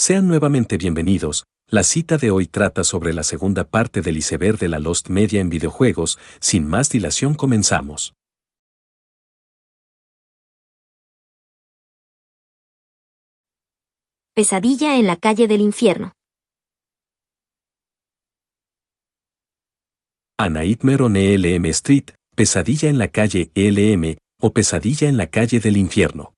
Sean nuevamente bienvenidos. La cita de hoy trata sobre la segunda parte del iceberg de la Lost Media en videojuegos. Sin más dilación comenzamos. Pesadilla en la calle del infierno. A Nightmare on Elm Street, Pesadilla en la calle Elm, o Pesadilla en la calle del infierno.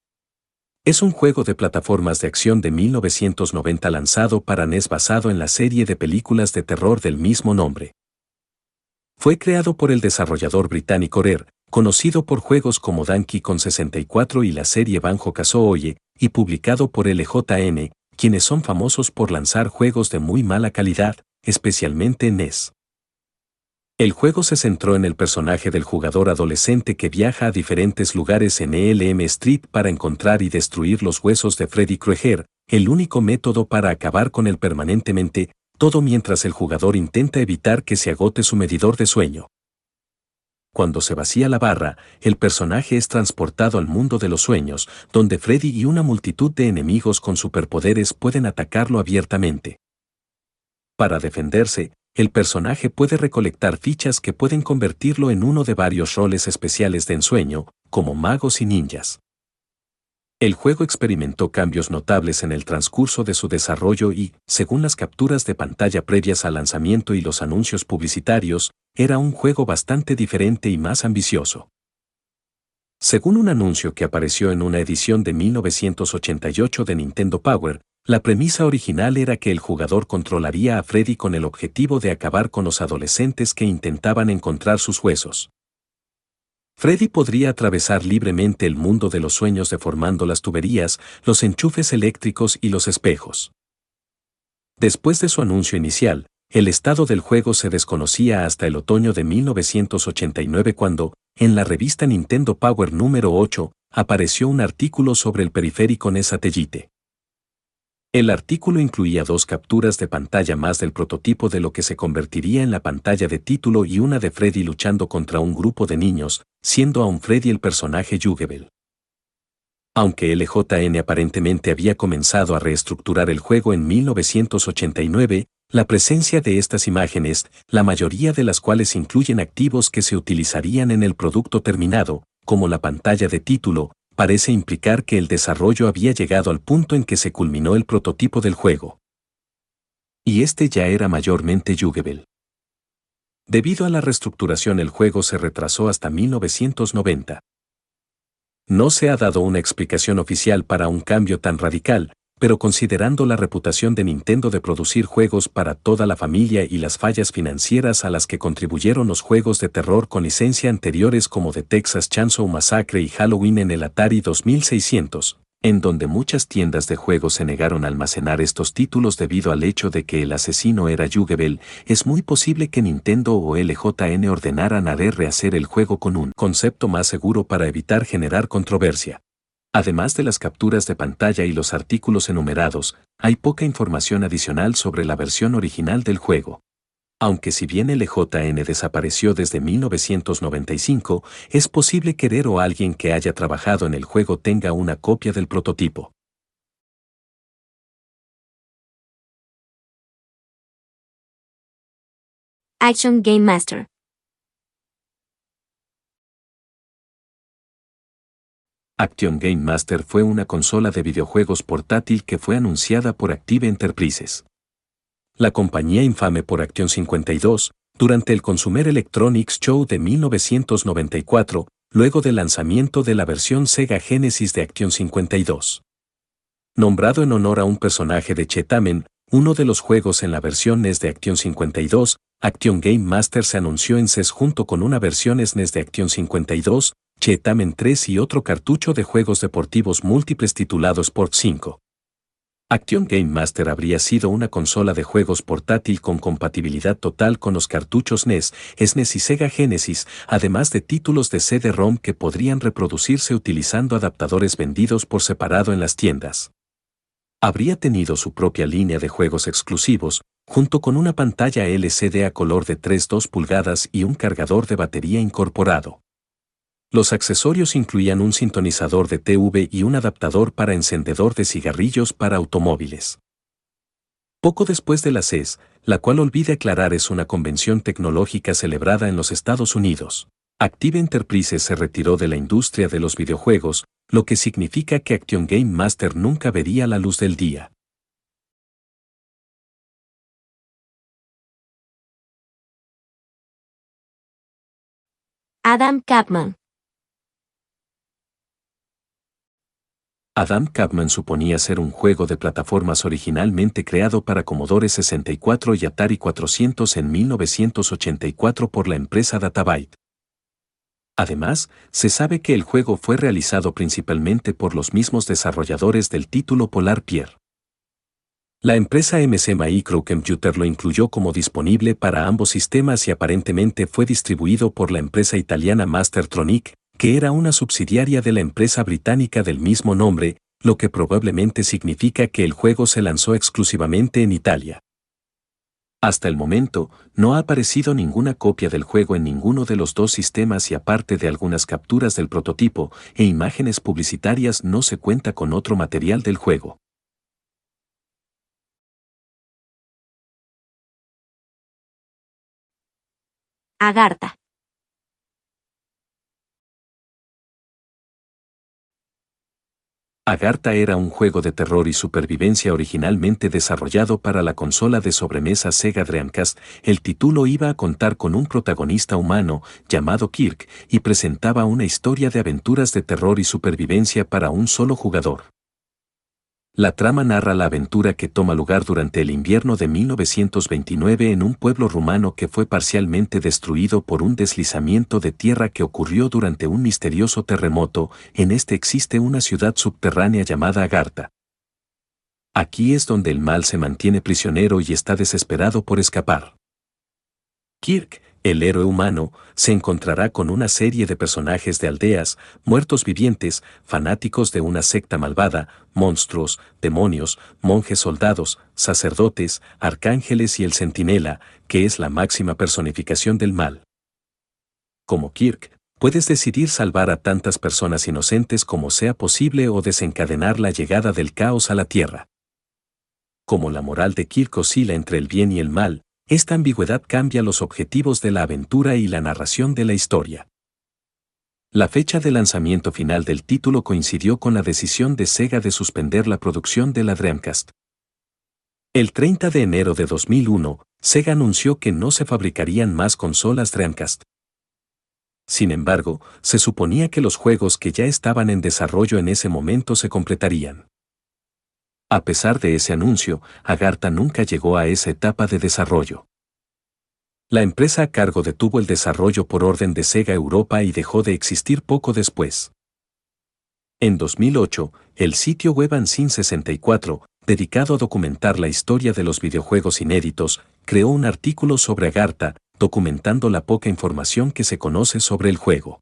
Es un juego de plataformas de acción de 1990 lanzado para NES basado en la serie de películas de terror del mismo nombre. Fue creado por el desarrollador británico Rare, conocido por juegos como Donkey Kong 64 y la serie Banjo-Kazooie, y publicado por LJN, quienes son famosos por lanzar juegos de muy mala calidad, especialmente en NES. El juego se centró en el personaje del jugador adolescente que viaja a diferentes lugares en Elm Street para encontrar y destruir los huesos de Freddy Krueger, el único método para acabar con él permanentemente, todo mientras el jugador intenta evitar que se agote su medidor de sueño. Cuando se vacía la barra, el personaje es transportado al mundo de los sueños, donde Freddy y una multitud de enemigos con superpoderes pueden atacarlo abiertamente. Para defenderse, el personaje puede recolectar fichas que pueden convertirlo en uno de varios roles especiales de ensueño, como magos y ninjas. El juego experimentó cambios notables en el transcurso de su desarrollo y, según las capturas de pantalla previas al lanzamiento y los anuncios publicitarios, era un juego bastante diferente y más ambicioso. Según un anuncio que apareció en una edición de 1988 de Nintendo Power, la premisa original era que el jugador controlaría a Freddy con el objetivo de acabar con los adolescentes que intentaban encontrar sus huesos. Freddy podría atravesar libremente el mundo de los sueños deformando las tuberías, los enchufes eléctricos y los espejos. Después de su anuncio inicial, el estado del juego se desconocía hasta el otoño de 1989 cuando, en la revista Nintendo Power número 8, apareció un artículo sobre el periférico NES Satellite. El artículo incluía 2 capturas de pantalla más del prototipo de lo que se convertiría en la pantalla de título y una de Freddy luchando contra un grupo de niños, siendo aún Freddy el personaje jugable. Aunque LJN aparentemente había comenzado a reestructurar el juego en 1989, la presencia de estas imágenes, la mayoría de las cuales incluyen activos que se utilizarían en el producto terminado, como la pantalla de título, parece implicar que el desarrollo había llegado al punto en que se culminó el prototipo del juego. Y este ya era mayormente jugable. Debido a la reestructuración el juego se retrasó hasta 1990. No se ha dado una explicación oficial para un cambio tan radical, pero considerando la reputación de Nintendo de producir juegos para toda la familia y las fallas financieras a las que contribuyeron los juegos de terror con licencia anteriores como The Texas Chainsaw Massacre y Halloween en el Atari 2600, en donde muchas tiendas de juegos se negaron a almacenar estos títulos debido al hecho de que el asesino era jugable, es muy posible que Nintendo o LJN ordenaran a Rare rehacer el juego con un concepto más seguro para evitar generar controversia. Además de las capturas de pantalla y los artículos enumerados, hay poca información adicional sobre la versión original del juego. Aunque si bien LJN desapareció desde 1995, es posible que Rare o alguien que haya trabajado en el juego tenga una copia del prototipo. Action Game Master. Action Game Master fue una consola de videojuegos portátil que fue anunciada por Active Enterprises. La compañía infame por Action 52, durante el Consumer Electronics Show de 1994, luego del lanzamiento de la versión Sega Genesis de Action 52. Nombrado en honor a un personaje de Chet Amen, uno de los juegos en la versión NES de Action 52, Action Game Master se anunció en CES junto con una versión SNES de Action 52, Chet Amen 3 y otro cartucho de juegos deportivos múltiples titulado Sport 5. Action Game Master habría sido una consola de juegos portátil con compatibilidad total con los cartuchos NES, SNES y Sega Genesis, además de títulos de CD-ROM que podrían reproducirse utilizando adaptadores vendidos por separado en las tiendas. Habría tenido su propia línea de juegos exclusivos, junto con una pantalla LCD a color de 3,2 pulgadas y un cargador de batería incorporado. Los accesorios incluían un sintonizador de TV y un adaptador para encendedor de cigarrillos para automóviles. Poco después de la CES, la cual olvide aclarar es una convención tecnológica celebrada en los Estados Unidos. Active Enterprises se retiró de la industria de los videojuegos, lo que significa que Action Game Master nunca vería la luz del día. Adam Chapman. Adam Chapman suponía ser un juego de plataformas originalmente creado para Commodore 64 y Atari 400 en 1984 por la empresa Databyte. Además, se sabe que el juego fue realizado principalmente por los mismos desarrolladores del título Polar Pierre. La empresa MC Microcomputer lo incluyó como disponible para ambos sistemas y aparentemente fue distribuido por la empresa italiana Mastertronic, que era una subsidiaria de la empresa británica del mismo nombre, lo que probablemente significa que el juego se lanzó exclusivamente en Italia. Hasta el momento, no ha aparecido ninguna copia del juego en ninguno de los dos sistemas y aparte de algunas capturas del prototipo e imágenes publicitarias no se cuenta con otro material del juego. Agartha. Agartha era un juego de terror y supervivencia originalmente desarrollado para la consola de sobremesa Sega Dreamcast. El título iba a contar con un protagonista humano llamado Kirk y presentaba una historia de aventuras de terror y supervivencia para un solo jugador. La trama narra la aventura que toma lugar durante el invierno de 1929 en un pueblo rumano que fue parcialmente destruido por un deslizamiento de tierra que ocurrió durante un misterioso terremoto. En este existe una ciudad subterránea llamada Agartha. Aquí es donde el mal se mantiene prisionero y está desesperado por escapar. Kirk, el héroe humano, se encontrará con una serie de personajes de aldeas, muertos vivientes, fanáticos de una secta malvada, monstruos, demonios, monjes soldados, sacerdotes, arcángeles y el centinela, que es la máxima personificación del mal. Como Kirk, puedes decidir salvar a tantas personas inocentes como sea posible o desencadenar la llegada del caos a la Tierra. Como la moral de Kirk oscila entre el bien y el mal, esta ambigüedad cambia los objetivos de la aventura y la narración de la historia. La fecha de lanzamiento final del título coincidió con la decisión de Sega de suspender la producción de la Dreamcast. El 30 de enero de 2001, Sega anunció que no se fabricarían más consolas Dreamcast. Sin embargo, se suponía que los juegos que ya estaban en desarrollo en ese momento se completarían. A pesar de ese anuncio, Agartha nunca llegó a esa etapa de desarrollo. La empresa a cargo detuvo el desarrollo por orden de Sega Europa y dejó de existir poco después. En 2008, el sitio web Unseen64, dedicado a documentar la historia de los videojuegos inéditos, creó un artículo sobre Agartha, documentando la poca información que se conoce sobre el juego.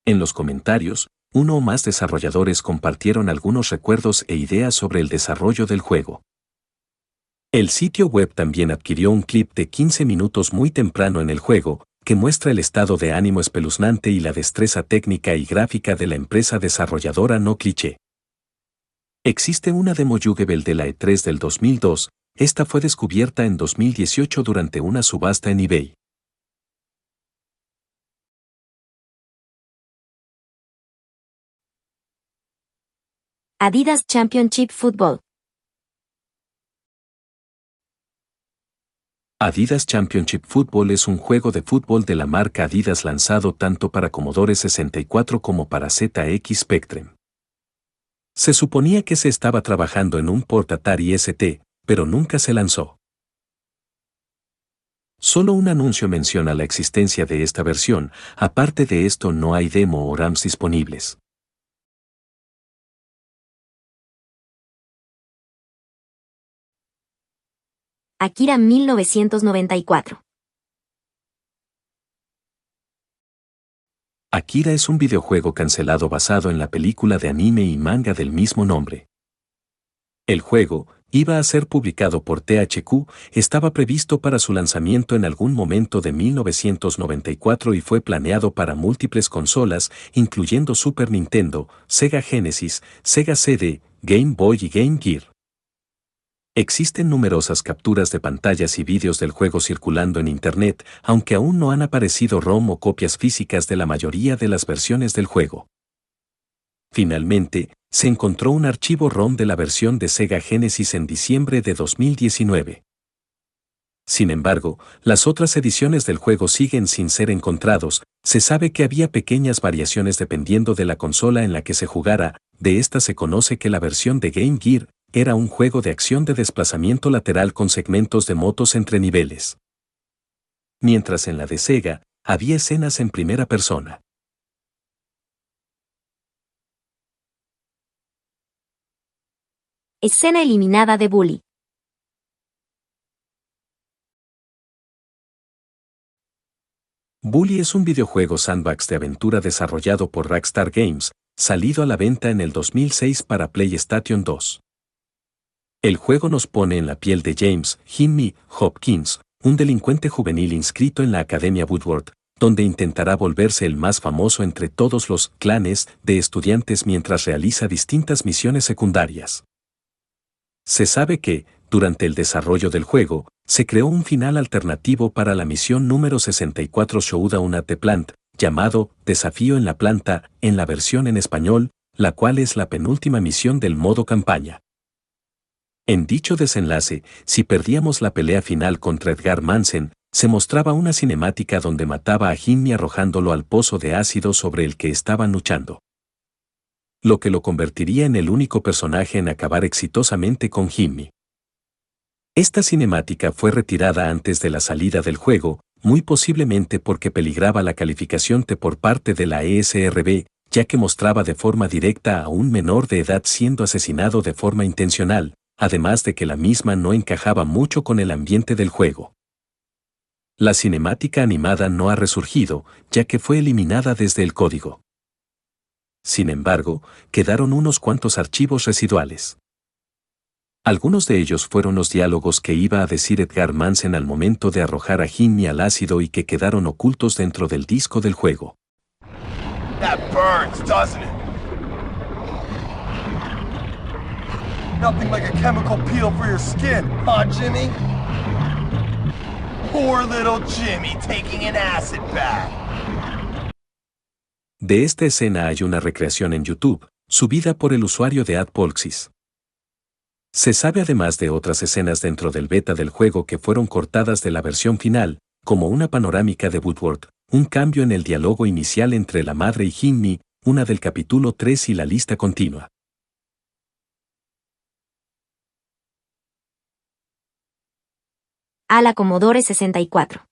En los comentarios, uno o más desarrolladores compartieron algunos recuerdos e ideas sobre el desarrollo del juego. El sitio web también adquirió un clip de 15 minutos muy temprano en el juego, que muestra el estado de ánimo espeluznante y la destreza técnica y gráfica de la empresa desarrolladora No Cliché. Existe una demo Yugebel de la E3 del 2002, esta fue descubierta en 2018 durante una subasta en eBay. Adidas Championship Football. Adidas Championship Football es un juego de fútbol de la marca Adidas lanzado tanto para Commodore 64 como para ZX Spectrum. Se suponía que se estaba trabajando en un port Atari ST, pero nunca se lanzó. Solo un anuncio menciona la existencia de esta versión, aparte de esto no hay demo o RAMs disponibles. Akira 1994. Akira es un videojuego cancelado basado en la película de anime y manga del mismo nombre. El juego, iba a ser publicado por THQ, estaba previsto para su lanzamiento en algún momento de 1994 y fue planeado para múltiples consolas, incluyendo Super Nintendo, Sega Genesis, Sega CD, Game Boy y Game Gear. Existen numerosas capturas de pantallas y vídeos del juego circulando en Internet, aunque aún no han aparecido ROM o copias físicas de la mayoría de las versiones del juego. Finalmente, se encontró un archivo ROM de la versión de Sega Genesis en diciembre de 2019. Sin embargo, las otras ediciones del juego siguen sin ser encontrados. Se sabe que había pequeñas variaciones dependiendo de la consola en la que se jugara. De esta se conoce que la versión de Game Gear era un juego de acción de desplazamiento lateral con segmentos de motos entre niveles. Mientras en la de Sega, había escenas en primera persona. Escena eliminada de Bully. Bully es un videojuego sandbox de aventura desarrollado por Rockstar Games, salido a la venta en el 2006 para PlayStation 2. El juego nos pone en la piel de James Jimmy Hopkins, un delincuente juvenil inscrito en la Academia Woodward, donde intentará volverse el más famoso entre todos los clanes de estudiantes mientras realiza distintas misiones secundarias. Se sabe que, durante el desarrollo del juego, se creó un final alternativo para la misión número 64 Showdown at the Plant, llamado Desafío en la Planta, en la versión en español, la cual es la penúltima misión del modo campaña. En dicho desenlace, si perdíamos la pelea final contra Edgar Mansen, se mostraba una cinemática donde mataba a Jimmy arrojándolo al pozo de ácido sobre el que estaban luchando, lo que lo convertiría en el único personaje en acabar exitosamente con Jimmy. Esta cinemática fue retirada antes de la salida del juego, muy posiblemente porque peligraba la calificación T por parte de la ESRB, ya que mostraba de forma directa a un menor de edad siendo asesinado de forma intencional, además de que la misma no encajaba mucho con el ambiente del juego. La cinemática animada no ha resurgido, ya que fue eliminada desde el código. Sin embargo, quedaron unos cuantos archivos residuales. Algunos de ellos fueron los diálogos que iba a decir Edgar Mansen al momento de arrojar a Jimmy al ácido y que quedaron ocultos dentro del disco del juego. That burns, doesn't it? Nothing like a chemical peel for your skin, huh, Jimmy? Poor little Jimmy taking an acid bath. De esta escena hay una recreación en YouTube, subida por el usuario de AdPolxis. Se sabe además de otras escenas dentro del beta del juego que fueron cortadas de la versión final, como una panorámica de Woodward, un cambio en el diálogo inicial entre la madre y Jimmy, una del capítulo 3 y la lista continua. A la Commodore 64.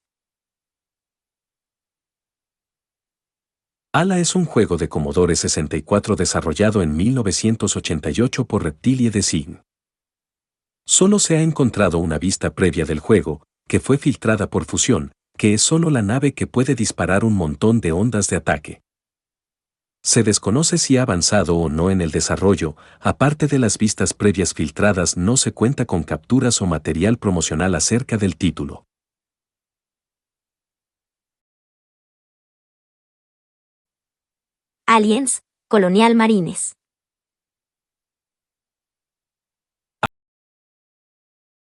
Ala es un juego de Commodore 64 desarrollado en 1988 por Reptilie Design. Solo se ha encontrado una vista previa del juego, que fue filtrada por Fusión, que es solo la nave que puede disparar un montón de ondas de ataque. Se desconoce si ha avanzado o no en el desarrollo. Aparte de las vistas previas filtradas, no se cuenta con capturas o material promocional acerca del título. Aliens, Colonial Marines.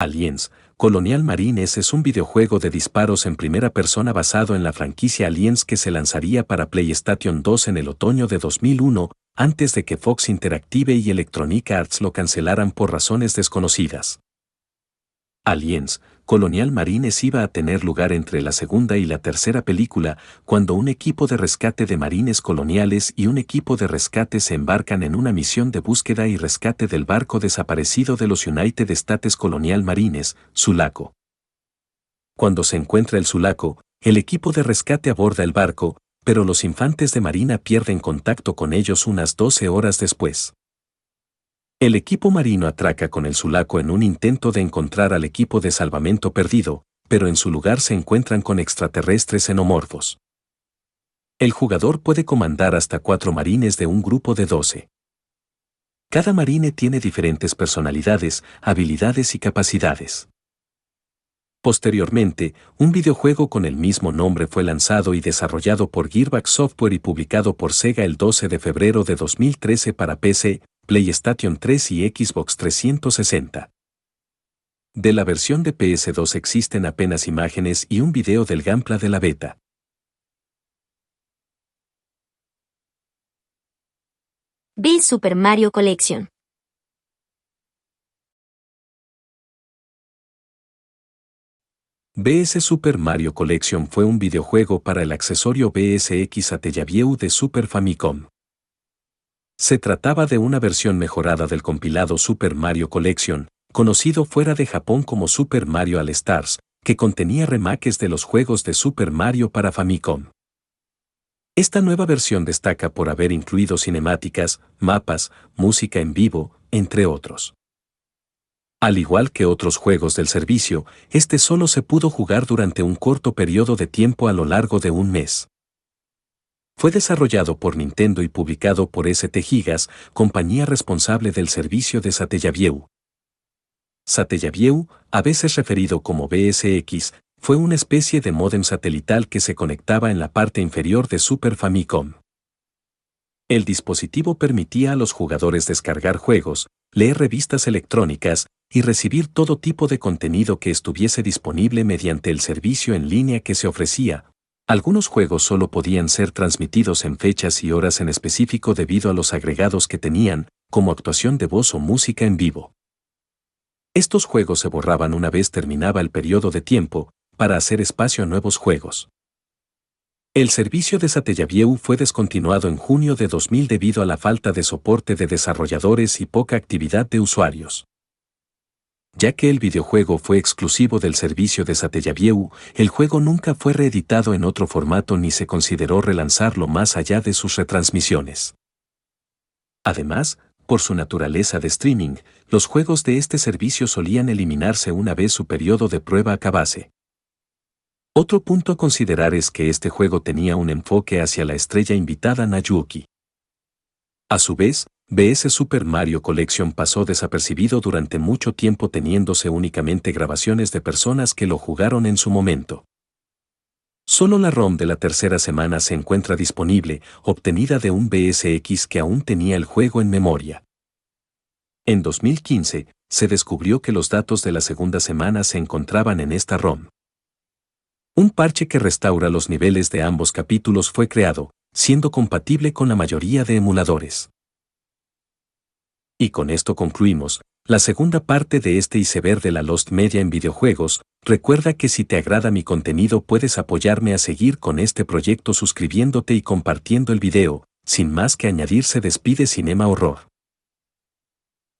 Aliens, Colonial Marines es un videojuego de disparos en primera persona basado en la franquicia Aliens que se lanzaría para PlayStation 2 en el otoño de 2001, antes de que Fox Interactive y Electronic Arts lo cancelaran por razones desconocidas. Aliens, Colonial Marines iba a tener lugar entre la segunda y la tercera película, cuando un equipo de rescate de marines coloniales y un equipo de rescate se embarcan en una misión de búsqueda y rescate del barco desaparecido de los United States Colonial Marines, Sulaco. Cuando se encuentra el Sulaco, el equipo de rescate aborda el barco, pero los infantes de marina pierden contacto con ellos unas 12 horas después. El equipo marino atraca con el Sulaco en un intento de encontrar al equipo de salvamento perdido, pero en su lugar se encuentran con extraterrestres xenomorfos. El jugador puede comandar hasta 4 marines de un grupo de 12. Cada marine tiene diferentes personalidades, habilidades y capacidades. Posteriormente, un videojuego con el mismo nombre fue lanzado y desarrollado por Gearbox Software y publicado por Sega el 12 de febrero de 2013 para PC, PlayStation 3 y Xbox 360. De la versión de PS2 existen apenas imágenes y un video del gameplay de la beta. Bill Super Mario Collection. BS Super Mario Collection fue un videojuego para el accesorio BSX Satellaview de Super Famicom. Se trataba de una versión mejorada del compilado Super Mario Collection, conocido fuera de Japón como Super Mario All Stars, que contenía remakes de los juegos de Super Mario para Famicom. Esta nueva versión destaca por haber incluido cinemáticas, mapas, música en vivo, entre otros. Al igual que otros juegos del servicio, este solo se pudo jugar durante un corto periodo de tiempo a lo largo de un mes. Fue desarrollado por Nintendo y publicado por ST Gigas, compañía responsable del servicio de Satellaview. Satellaview, a veces referido como BSX, fue una especie de módem satelital que se conectaba en la parte inferior de Super Famicom. El dispositivo permitía a los jugadores descargar juegos, leer revistas electrónicas y recibir todo tipo de contenido que estuviese disponible mediante el servicio en línea que se ofrecía. Algunos juegos solo podían ser transmitidos en fechas y horas en específico debido a los agregados que tenían, como actuación de voz o música en vivo. Estos juegos se borraban una vez terminaba el periodo de tiempo, para hacer espacio a nuevos juegos. El servicio de Satellaview fue descontinuado en junio de 2000 debido a la falta de soporte de desarrolladores y poca actividad de usuarios. Ya que el videojuego fue exclusivo del servicio de Satellaview, el juego nunca fue reeditado en otro formato ni se consideró relanzarlo más allá de sus retransmisiones. Además, por su naturaleza de streaming, los juegos de este servicio solían eliminarse una vez su periodo de prueba acabase. Otro punto a considerar es que este juego tenía un enfoque hacia la estrella invitada Nayuki. A su vez, BS Super Mario Collection pasó desapercibido durante mucho tiempo teniéndose únicamente grabaciones de personas que lo jugaron en su momento. Solo la ROM de la tercera semana se encuentra disponible, obtenida de un BSX que aún tenía el juego en memoria. En 2015, se descubrió que los datos de la segunda semana se encontraban en esta ROM. Un parche que restaura los niveles de ambos capítulos fue creado, siendo compatible con la mayoría de emuladores. Y con esto concluimos la segunda parte de este iceberg de la Lost Media en videojuegos. Recuerda que si te agrada mi contenido puedes apoyarme a seguir con este proyecto suscribiéndote y compartiendo el video. Sin más que añadir se despide Cinema Horror.